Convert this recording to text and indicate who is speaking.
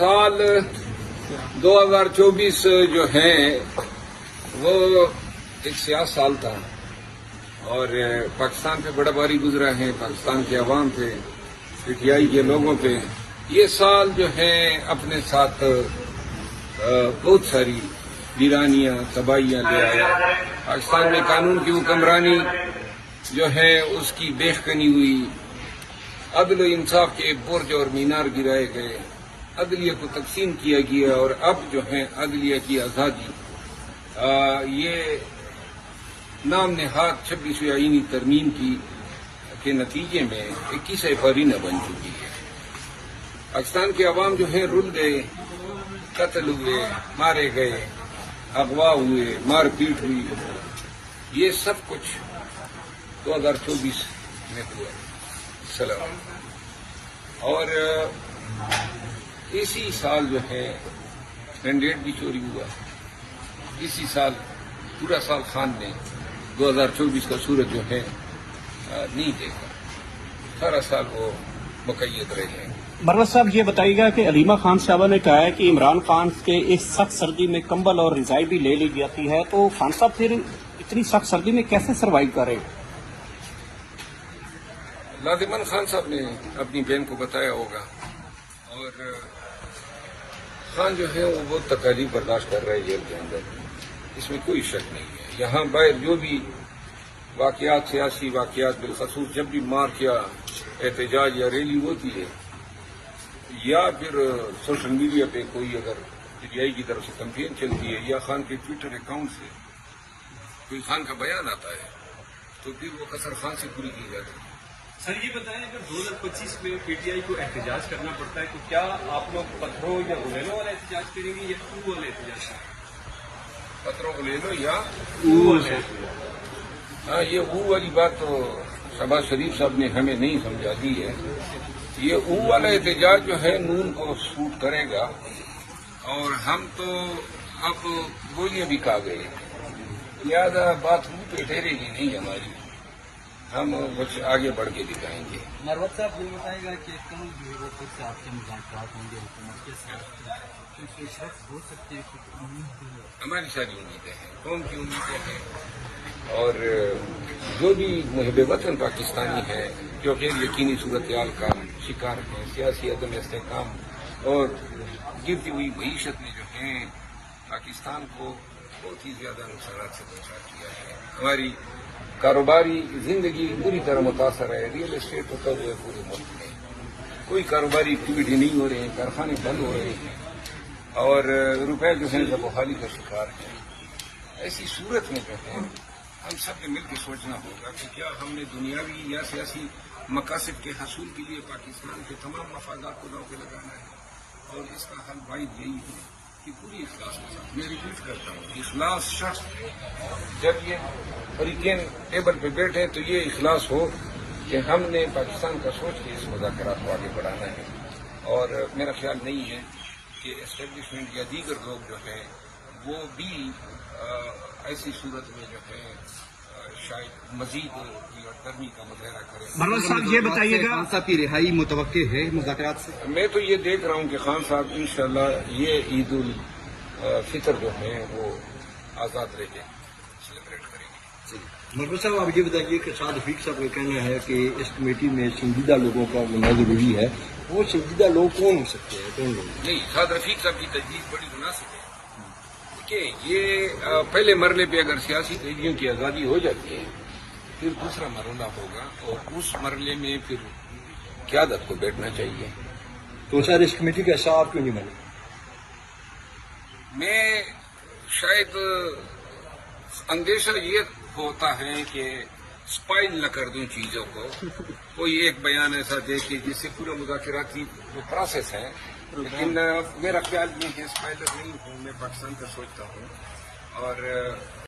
Speaker 1: سال 2024 جو ہے وہ ایک سیاہ سال تھا اور پاکستان پہ بڑا باری گزرا ہے، پاکستان کے عوام پہ، پی ٹی آئی کے لوگوں پہ۔ یہ سال جو ہے اپنے ساتھ بہت ساری ویرانیاں، تباہیاں لے آیا۔ پاکستان میں قانون کی حکمرانی جو ہے اس کی بےخکنی ہوئی، عدل و انصاف کے برج اور مینار گرائے گئے، عدلیہ کو تقسیم کیا گیا اور اب جو ہے عدلیہ کی آزادی یہ نام نہاد 26ویں آئینی ترمیم کے نتیجے میں 21 فروری بن چکی ہے۔ پاکستان کے عوام جو ہے رل گئے، قتل ہوئے، مارے گئے، اغوا ہوئے، مار پیٹ ہوئی، یہ سب کچھ 2024 میں ہوا۔ سلام۔ اور اسی سال جو ہے مینڈیٹ بھی چوری ہوا، اسی سال پورا سال خان نے 2024 کا سورج جو ہے نہیں دیکھا، سارا سال وہ مقید رہے ہیں۔
Speaker 2: مروت صاحب یہ بتائیے گا کہ علیمہ خان صاحبہ نے کہا ہے کہ عمران خان کے اس سخت سردی میں کمبل اور رضائی بھی لے لی جاتی ہے، تو خان صاحب پھر اتنی سخت سردی میں کیسے سروائیو کرے؟
Speaker 1: لازماً خان صاحب نے اپنی بہن کو بتایا ہوگا، اور خان جو ہے وہ بہت تکالیف برداشت کر رہا ہے جیل کے اندر، اس میں کوئی شک نہیں ہے۔ یہاں باہر جو بھی واقعات، سیاسی واقعات، بالخصوص جب بھی مارچ یا احتجاج یا ریلی ہوتی ہے یا پھر سوشل میڈیا پہ کوئی اگر پی ٹی آئی کی طرف سے کمپین چلتی ہے یا خان کے ٹویٹر اکاؤنٹ سے کوئی خان کا بیان آتا ہے تو پھر وہ قصر خان سے پوری کی جاتی ہے۔
Speaker 3: سر یہ بتائیں اگر 2025 میں پی ٹی آئی کو احتجاج کرنا پڑتا ہے تو کیا آپ لوگ پتھروں یا غلیلوں والا احتجاج کریں گے یا او والے احتجاج کریں گے؟
Speaker 1: پتھروں کو لے لو یا
Speaker 3: او والے احتجاج۔
Speaker 1: ہاں، یہ او والی بات تو شہباز شریف صاحب نے ہمیں نہیں سمجھا دی ہے۔ یہ او والا احتجاج جو ہے نون کو سوٹ کرے گا، اور ہم تو اب گولیاں بھی کھا گئے، لہٰذا بات منہ پہ ٹھہرے گی نہیں ہماری، ہم کچھ آگے بڑھ کے دکھائیں گے۔
Speaker 4: مروت صاحب یہ بتائے گا کہ کل جو ہے وہ پھر سے آپ کے مذاکرات ہوں گے حکومت کے ساتھ، تو کوئی شخص ہو سکتی ہے کہ امید ہے؟
Speaker 1: ہماری ساری امیدیں ہیں، قوم کی امیدیں ہیں، اور جو بھی محب وطن پاکستانی ہے جو غیر یقینی صورتحال کا شکار ہیں، سیاسی عدم استحکام اور گرتی ہوئی معیشت نے جو ہے پاکستان کو بہت ہی زیادہ نقصانات سے بچا کیا ہے۔ ہماری کاروباری زندگی بری طرح متاثر ہے، ریئل اسٹیٹ ہوتا جو ہے پورے ملک میں کوئی کاروباری ایکٹیویٹی نہیں ہو رہے ہیں، کارخانے بند ہو رہے ہیں اور روپے جو ہیں زب و حالی کا شکار ہیں۔ ایسی صورت میں جو ہے ہم سب نے مل کے سوچنا ہوگا کہ کیا ہم نے دنیاوی یا سیاسی مقاصد کے حصول کے لیے پاکستان کے تمام مفادات کو داؤ پہ لگانا ہے، اور اس کا حل واحد یہی ہے کہ پوری اخلاص کے ساتھ، میں ریپیٹ کرتا ہوں، اخلاص شخص جب یہ فریقین ٹیبل پہ بیٹھے تو یہ اخلاص ہو کہ ہم نے پاکستان کا سوچ کے اس مذاکرات کو آگے بڑھانا ہے، اور میرا خیال نہیں ہے کہ اسٹیبلشمنٹ یا دیگر لوگ جو ہیں وہ بھی ایسی صورت میں جو ہے شاید مزید گرمی کا مظاہرہ کریں۔
Speaker 2: مروت صاحب یہ بتائیے گا،
Speaker 4: خان صاحب کی رہائی متوقع ہے مذاکرات سے؟
Speaker 1: میں تو یہ دیکھ رہا ہوں کہ خان صاحب انشاءاللہ یہ عید الفطر جو ہے وہ آزاد رہ کے سیلیبریٹ کریں گے۔
Speaker 5: مروت صاحب آپ یہ بتائیے کہ شاد رفیق صاحب کا کہنا ہے کہ اس کمیٹی میں سنجیدہ لوگوں کا ہونا ضروری ہے، وہ سنجیدہ لوگ کون ہو سکتے ہیں، کون لوگ؟
Speaker 1: نہیں، شاد رفیق صاحب کی تجدید بڑی مناسب ہے کہ یہ پہلے مرحلے پہ اگر سیاسی قیدیوں کی آزادی ہو جاتی ہے پھر دوسرا مرحلہ ہوگا، اور اس مرحلے میں پھر قیادت کو بیٹھنا چاہیے۔
Speaker 5: تو سر اس کمیٹی کا حصہ آپ کیوں نہیں بنے؟
Speaker 1: میں شاید اندیشہ یہ ہوتا ہے کہ اسپائل نہ کر دوں چیزوں کو، کوئی ایک بیان ایسا دے کہ جس سے پورا مذاکراتی جو پروسیس ہے، لیکن میرا خیال یہ ہے اسپائلر نہیں ہوں، میں پاکستان کا سوچتا ہوں، اور